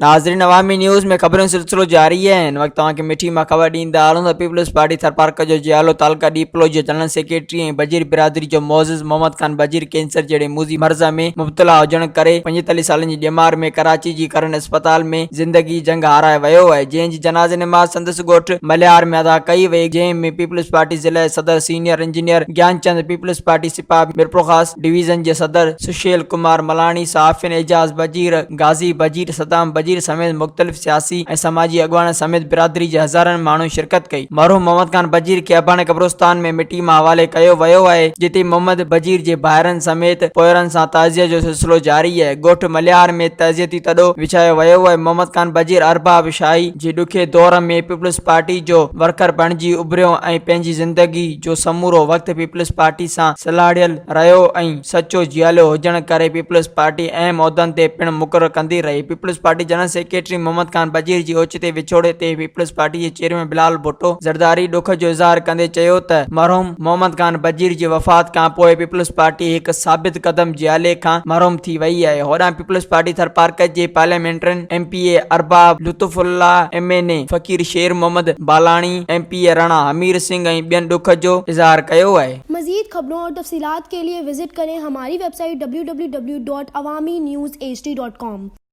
नाज़रीन, अवामी न्यूज़ में खबरों सिलसिलो जारी है। इन वक्त तव्हांखे मिठी मां ख़बर ॾींदा आहियूं त पीपल्स पार्टी थरपारक जो जियालो तालका डीपलो जो जनरल सेक्रेटरी ऐं बजीर बिरादरी जो मोअज़्ज़िज़ मोहम्मद खान बजीर कैंसर जहिड़े मूज़ी मर्ज़ में मुब्तला हुजण करे 45 सालनि जी ॼमार में कराची जी करन अस्पताल में ज़िंदगी जंग हाराए वियो आहे, जंहिंजी जनाज़े नमाज़ संदसि ॻोठु मलियार में अदा कई वई, जंहिं में पीपल्स पार्टी ज़िला सदर सीनियर इंजीनियर ज्ञानचंद, पीपल्स पार्टी सिपाह मिरपुरख़ास डिवीज़न जे सदर सुशील कुमार मलानी, सहाफ़िन एजाज बजीर, गाज़ी बजीर, सदाम बजीर समेत मुख़्तलिफ़ सियासी ऐं समाजी अॻवान समेत बिरादरी जे हज़ारनि माण्हू शिरकत कई। मरहूम मोहम्मद खान बजीर खे अबाणे कब्रिस्तान में मिटी मां हवाले कयो वियो आहे, जिते मोहम्मद बजीर जे भाइरनि समेत पोयरनि सां ताज़िया जो सिलसिलो जारी आहे। ॻोठु मलियार में तज़ियती तॾो विछायो वियो आहे। मोहम्मद खान बजीर अरबाब शाही जे ॾुखे दौर में पीपल्स पार्टी जो वर्कर बणिजी उभरियो ऐं पंहिंजी ज़िंदगी जो समूरो वक़्तु पीपल्स पार्टी सां सलाड़ियल रहियो ऐं सचो जियालो हुजण करे पीपल्स पार्टी अहम उहिदनि ते पिणु मुक़ररु कंदी रही। पीपल्स पार्टी जनरल सेक्रेटरी मोहम्मद खान बजीर जी ओचिते विछोड़े ते पीपल्स पार्टी जे चेयरमैन बिलाल भुट्टो ज़रदारी ॾुख जो इज़हार कंदे चयो त मरहूम मोहम्मद खान बजीर जी वफ़ात खां पोइ पीपल्स पार्टी हिकु साबित क़दम जियाले खां मरहूम थी वई आहे। होॾां पीपल्स पार्टी थरपारक जे पार्लियामेंटरन एमपीए अरबाब लुत्फुल्लाह एमएनए फ़कीर शेर मोहम्मद बालानी, एमपीए राणा हमीर सिंह ऐं ॿियनि ॾुख जो इज़हार कयो आहे। मज़ीद खबरों और तफसीलात के लिए विजिट करें हमारी वेबसाइट www.awamiNewsHD.com।